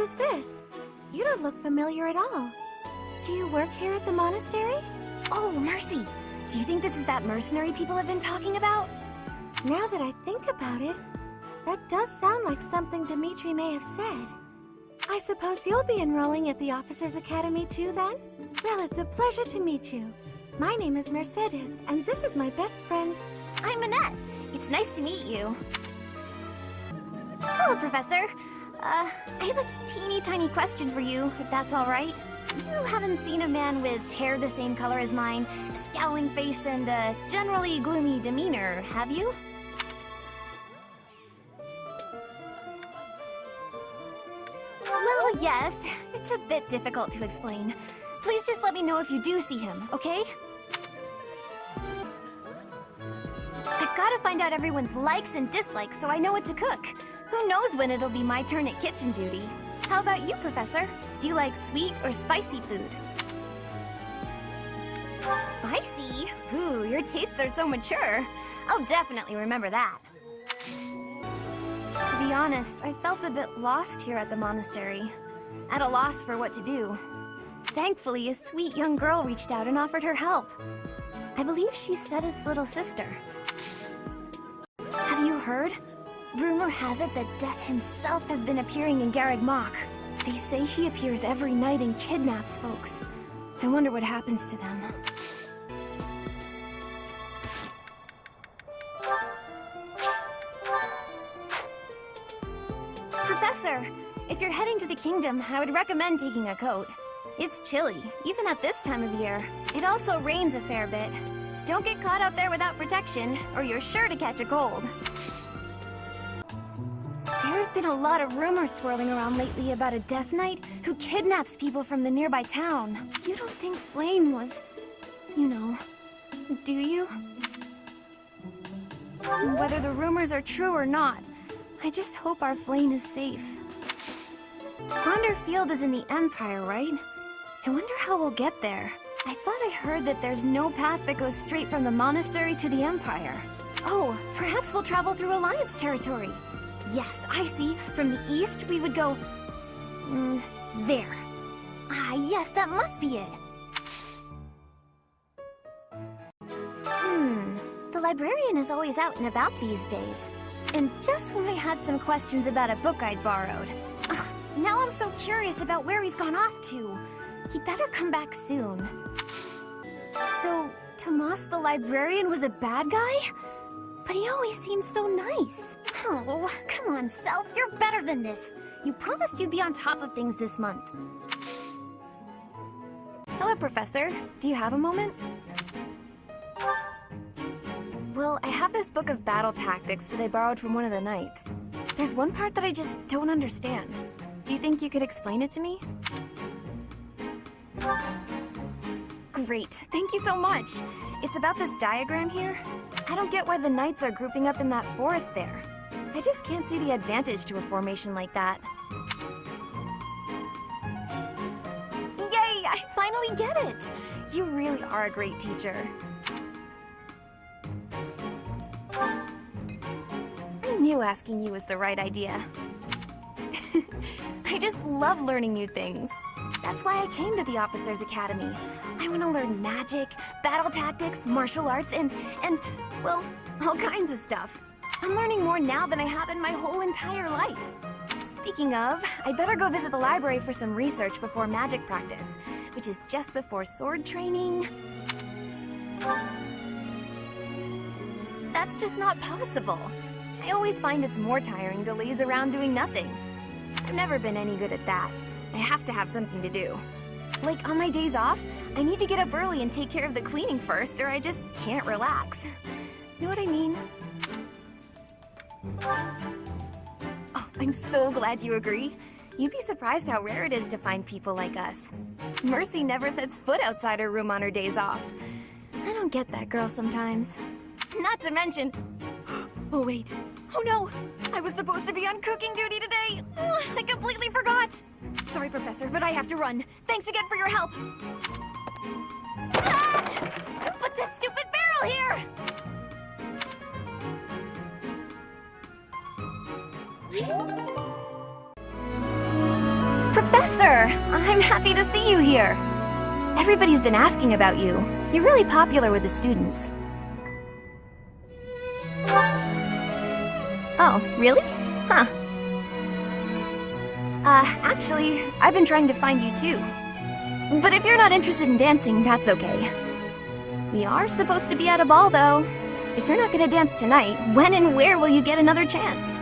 Who's this? You don't look familiar at all. Do you work here at the monastery? Oh, Mercy! Do you think this is that mercenary people have been talking about? Now that I think about it, that does sound like something Dimitri may have said. I suppose you'll be enrolling at the Officers' Academy too, then? Well, it's a pleasure to meet you. My name is Mercedes, and this is my best friend. I'm Annette. It's nice to meet you. Hello, Professor. I have a teeny tiny question for you, if that's all right. You haven't seen a man with hair the same color as mine, a scowling face, and a generally gloomy demeanor, have you? Well, yes. It's a bit difficult to explain. Please just let me know if you do see him, okay? I've got to find out everyone's likes and dislikes so I know what to cook. Who knows when it'll be my turn at kitchen duty? How about you, Professor? Do you like sweet or spicy food? Spicy? Ooh, your tastes are so mature. I'll definitely remember that. To be honest, I felt a bit lost here at the monastery. At a loss for what to do. Thankfully, a sweet young girl reached out and offered her help. I believe she's Sedith's little sister. Have you heard? Rumor has it that Death himself has been appearing in Garreg Mach. They say he appears every night and kidnaps folks. I wonder what happens to them. Professor, if you're heading to the kingdom, I would recommend taking a coat. It's chilly, even at this time of year. It also rains a fair bit. Don't get caught out there without protection, or you're sure to catch a cold. There have been a lot of rumors swirling around lately about a Death Knight who kidnaps people from the nearby town. You don't think Flame was, you know, do you? Whether the rumors are true or not, I just hope our Flame is safe. Wander Field is in the Empire, right? I wonder how we'll get there. I thought I heard that there's no path that goes straight from the monastery to the Empire. Oh, perhaps we'll travel through Alliance territory. Yes, I see. From the east, we would go... there. Ah, yes, that must be it. The librarian is always out and about these days. And just when I had some questions about a book I'd borrowed. Ugh, now I'm so curious about where he's gone off to. He better come back soon. So, Tomas the librarian was a bad guy? But he always seemed so nice. Oh, come on, Self, you're better than this. You promised you'd be on top of things this month. Hello, Professor. Do you have a moment? Well, I have this book of battle tactics that I borrowed from one of the knights. There's one part that I just don't understand. Do you think you could explain it to me? Great, thank you so much. It's about this diagram here. I don't get why the knights are grouping up in that forest there. I just can't see the advantage to a formation like that. Yay, I finally get it! You really are a great teacher. I knew asking you was the right idea. I just love learning new things. That's why I came to the Officers' Academy. I want to learn magic, battle tactics, martial arts, and, well, all kinds of stuff. I'm learning more now than I have in my whole entire life. Speaking of, I'd better go visit the library for some research before magic practice, which is just before sword training. That's just not possible. I always find it's more tiring to laze around doing nothing. I've never been any good at that. I have to have something to do. Like, on my days off, I need to get up early and take care of the cleaning first, or I just can't relax. Know what I mean? Oh, I'm so glad you agree. You'd be surprised how rare it is to find people like us. Mercy never sets foot outside her room on her days off. I don't get that girl sometimes. Not to mention... Oh, wait. Oh, no. I was supposed to be on cooking duty today. Ugh, I completely forgot. Sorry, Professor, but I have to run. Thanks again for your help. Ah! Who put this stupid barrel here? Professor! I'm happy to see you here. Everybody's been asking about you. You're really popular with the students. Oh, really? Huh. Actually, I've been trying to find you too. But if you're not interested in dancing, that's okay. We are supposed to be at a ball, though. If you're not gonna dance tonight, when and where will you get another chance?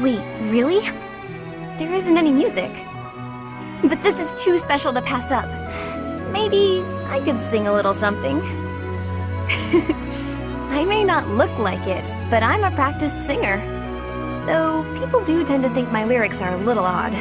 Wait, really? There isn't any music. But this is too special to pass up. Maybe I could sing a little something. I may not look like it, but I'm a practiced singer. Though people do tend to think my lyrics are a little odd.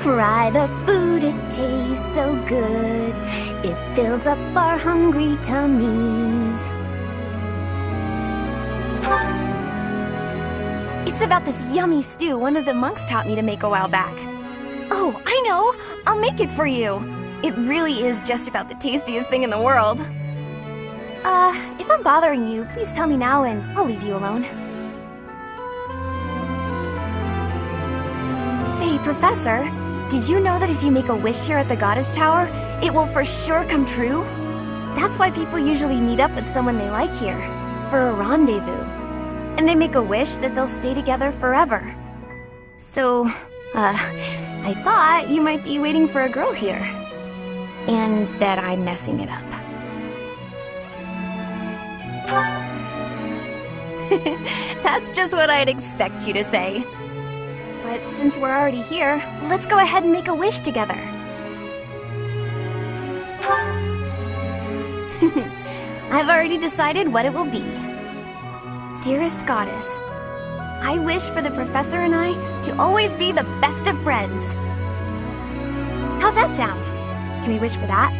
Fry the food, it tastes so good. It fills up our hungry tummies. It's about this yummy stew one of the monks taught me to make a while back. Oh, I know! I'll make it for you! It really is just about the tastiest thing in the world. If I'm bothering you, please tell me now and I'll leave you alone. Say, Professor, did you know that if you make a wish here at the Goddess Tower, it will for sure come true? That's why people usually meet up with someone they like here, for a rendezvous. And they make a wish that they'll stay together forever. So, I thought you might be waiting for a girl here. And that I'm messing it up. That's just what I'd expect you to say. But since we're already here, let's go ahead and make a wish together. I've already decided what it will be. Dearest Goddess, I wish for the Professor and I to always be the best of friends. How's that sound? Can we wish for that?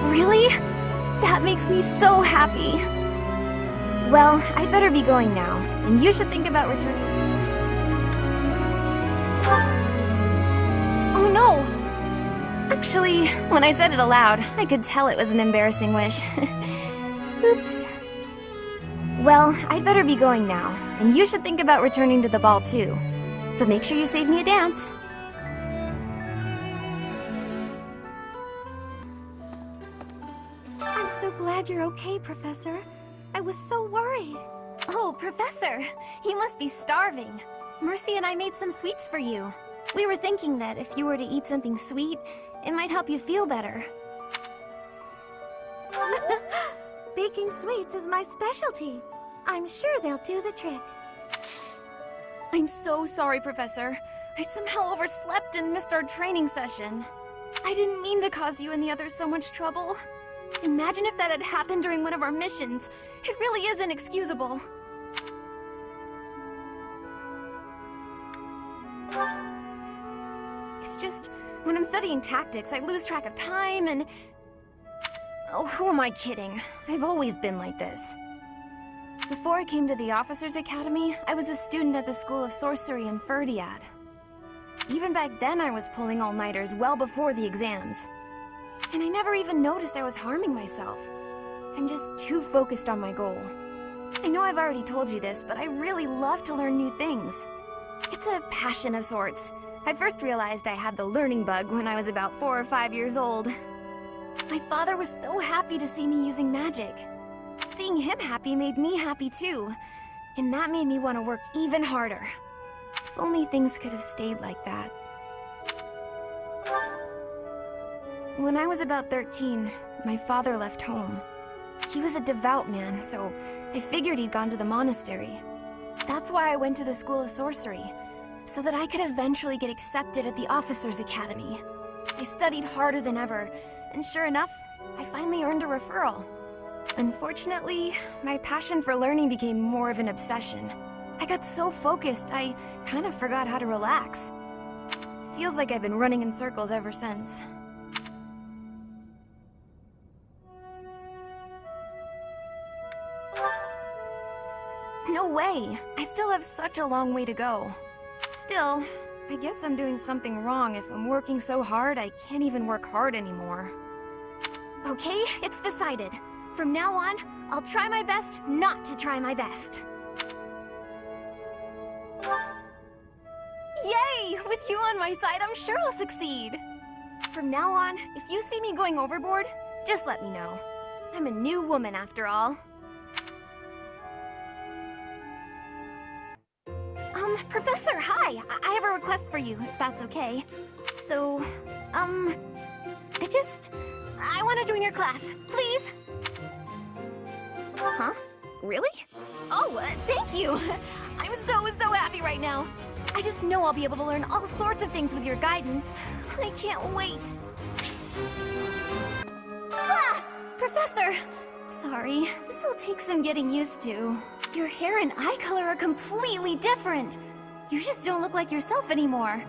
Really? That makes me so happy. Well, I'd better be going now, and you should think about returning. Oh no! Actually, when I said it aloud, I could tell it was an embarrassing wish. Oops. Well, I'd better be going now, and you should think about returning to the ball too. But make sure you save me a dance. I'm so glad you're okay, Professor. I was so worried. Oh, Professor, you must be starving. Mercy and I made some sweets for you. We were thinking that if you were to eat something sweet, it might help you feel better. Baking sweets is my specialty. I'm sure they'll do the trick. I'm so sorry, Professor. I somehow overslept and missed our training session. I didn't mean to cause you and the others so much trouble. Imagine if that had happened during one of our missions. It really is inexcusable. It's just, when I'm studying tactics, I lose track of time and... Oh, who am I kidding? I've always been like this. Before I came to the Officers Academy, I was a student at the School of Sorcery in Ferdiad. Even back then, I was pulling all-nighters well before the exams. And I never even noticed I was harming myself. I'm just too focused on my goal. I know I've already told you this, but I really love to learn new things. It's a passion of sorts. I first realized I had the learning bug when I was about 4 or 5 years old. My father was so happy to see me using magic. Seeing him happy made me happy too. And that made me want to work even harder. If only things could have stayed like that. When I was about 13, my father left home. He was a devout man, so I figured he'd gone to the monastery. That's why I went to the School of Sorcery, so that I could eventually get accepted at the Officers Academy. I studied harder than ever, and sure enough, I finally earned a referral. Unfortunately, my passion for learning became more of an obsession. I got so focused, I kind of forgot how to relax. Feels like I've been running in circles ever since. No way! I still have such a long way to go. Still, I guess I'm doing something wrong if I'm working so hard I can't even work hard anymore. Okay, it's decided. From now on, I'll try my best not to try my best. Yay! With you on my side, I'm sure I'll succeed. From now on, if you see me going overboard, just let me know. I'm a new woman after all. Professor, hi! I have a request for you, if that's okay. So, I want to join your class, please! Huh? Really? Oh, thank you! I'm so happy right now. I just know I'll be able to learn all sorts of things with your guidance. I can't wait. Ah! Professor! Sorry, this'll take some getting used to. Your hair and eye color are completely different. You just don't look like yourself anymore.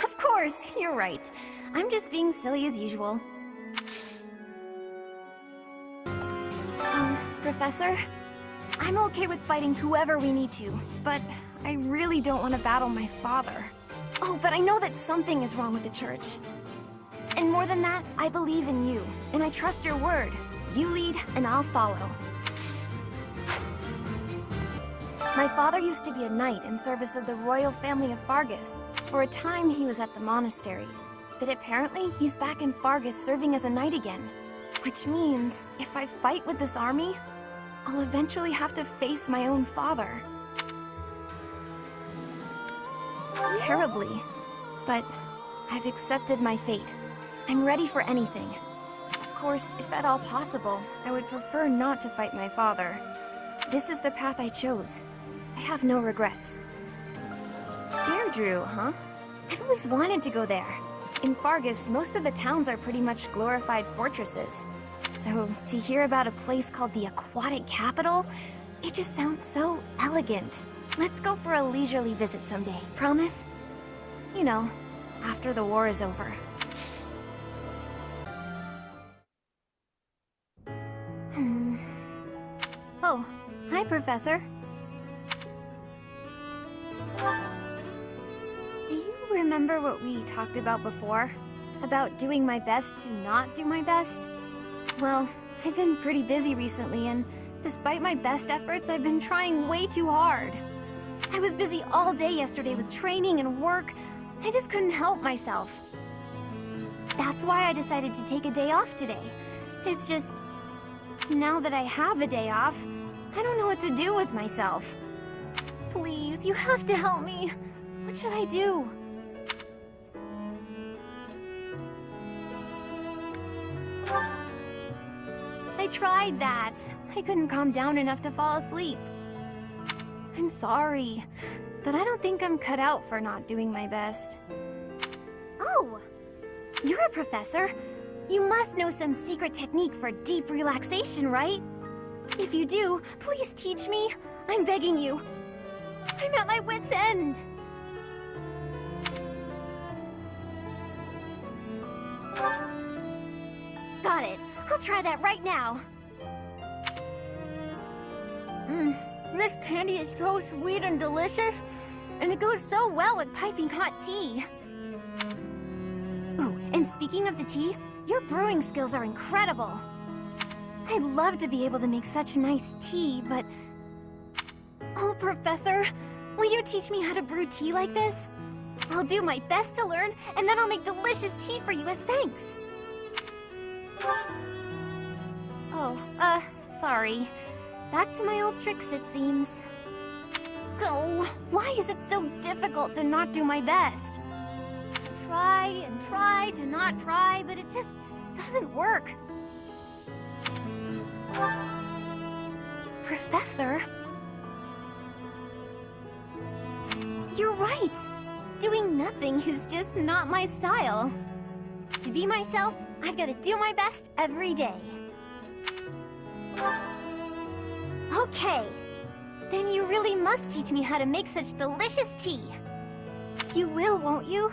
Of course, you're right. I'm just being silly as usual. Professor? I'm okay with fighting whoever we need to, but I really don't want to battle my father. Oh, but I know that something is wrong with the church. And more than that, I believe in you, and I trust your word. You lead, and I'll follow. My father used to be a knight in service of the royal family of Fargus. For a time, he was at the monastery. But apparently, he's back in Fargus serving as a knight again. Which means, if I fight with this army, I'll eventually have to face my own father. Terribly. But I've accepted my fate. I'm ready for anything. Of course, if at all possible, I would prefer not to fight my father. This is the path I chose. I have no regrets. Deirdre, huh? I've always wanted to go there. In Fargus, most of the towns are pretty much glorified fortresses. So, to hear about a place called the Aquatic Capital, it just sounds so elegant. Let's go for a leisurely visit someday, promise? You know, after the war is over. Oh, hi, Professor. Do you remember what we talked about before? About doing my best to not do my best? Well, I've been pretty busy recently, and despite my best efforts, I've been trying way too hard. I was busy all day yesterday with training and work. I just couldn't help myself. That's why I decided to take a day off today. It's just, now that I have a day off, I don't know what to do with myself. Please, you have to help me. What should I do? I tried that. I couldn't calm down enough to fall asleep. I'm sorry, but I don't think I'm cut out for not doing my best. Oh! You're a professor. You must know some secret technique for deep relaxation, right? If you do, please teach me. I'm begging you. I'm at my wit's end. Got it. I'll try that right now. This candy is so sweet and delicious, and it goes so well with piping hot tea. Ooh, and speaking of the tea, your brewing skills are incredible. I'd love to be able to make such nice tea, but... Oh, Professor, will you teach me how to brew tea like this? I'll do my best to learn, and then I'll make delicious tea for you as thanks. Oh, sorry. Back to my old tricks, it seems. Oh, why is it so difficult to not do my best? I try and try to not try, but it just doesn't work. Professor? You're right. Doing nothing is just not my style. To be myself, I've got to do my best every day. Okay. Then you really must teach me how to make such delicious tea. You will, won't you?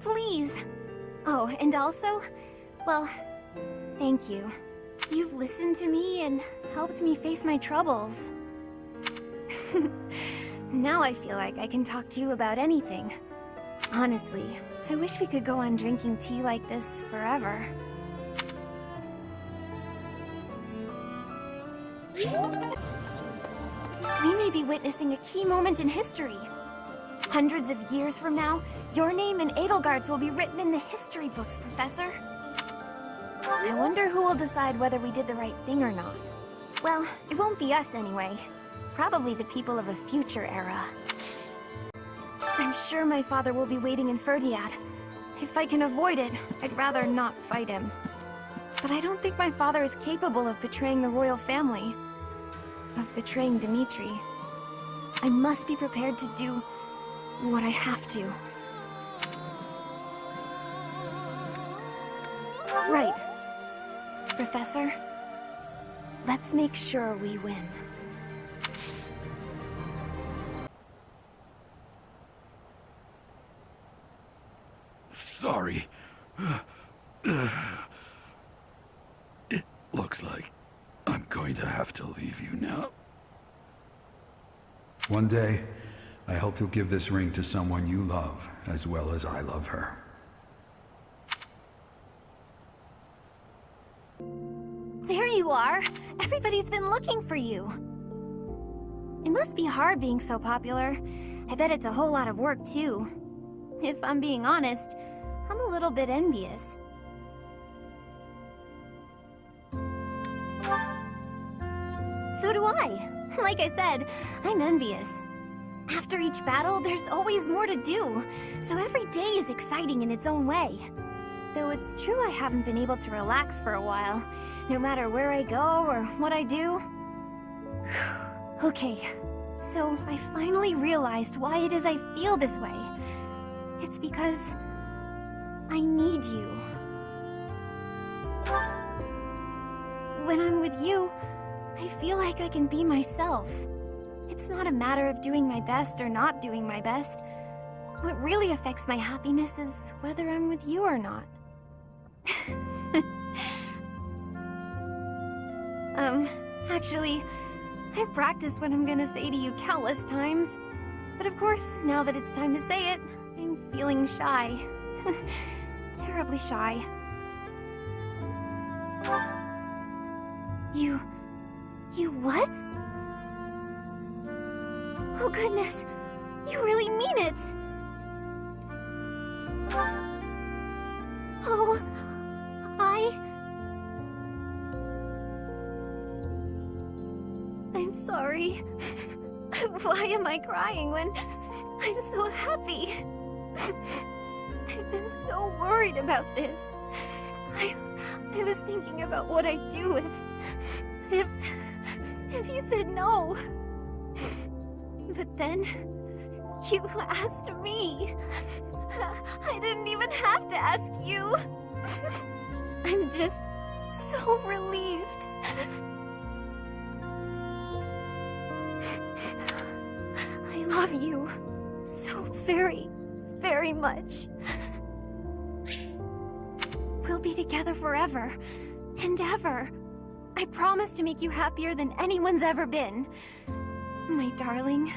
Please. Oh, and also, well, thank you. You've listened to me and helped me face my troubles. Now I feel like I can talk to you about anything. Honestly, I wish we could go on drinking tea like this forever. We may be witnessing a key moment in history. Hundreds of years from now, your name and Edelgard's will be written in the history books, Professor. I wonder who will decide whether we did the right thing or not. Well, it won't be us anyway. Probably the people of a future era. I'm sure my father will be waiting in Ferdiad. If I can avoid it, I'd rather not fight him. But I don't think my father is capable of betraying the royal family. Of betraying Dimitri. I must be prepared to do what I have to. Right. Professor, let's make sure we win. Sorry. It looks like I'm going to have to leave you now. One day, I hope you'll give this ring to someone you love, as well as I love her. There you are! Everybody's been looking for you! It must be hard being so popular. I bet it's a whole lot of work, too. If I'm being honest, I'm a little bit envious. So do I. Like I said, I'm envious. After each battle, there's always more to do, so every day is exciting in its own way. Though it's true I haven't been able to relax for a while, no matter where I go or what I do. Okay, so I finally realized why it is I feel this way. It's because I need you. When I'm with you, I feel like I can be myself. It's not a matter of doing my best or not doing my best. What really affects my happiness is whether I'm with you or not. Actually, I've practiced what I'm gonna say to you countless times. But of course, now that it's time to say it, I'm feeling shy. Terribly shy. You what? Oh goodness, you really mean it! Oh, I'm sorry. Why am I crying when I'm so happy? I've been so worried about this. I was thinking about what I'd do if you said no. But then, you asked me. I didn't even have to ask you. I'm just so relieved. I love you so very, very much. We'll be together forever and ever. I promise to make you happier than anyone's ever been. My darling.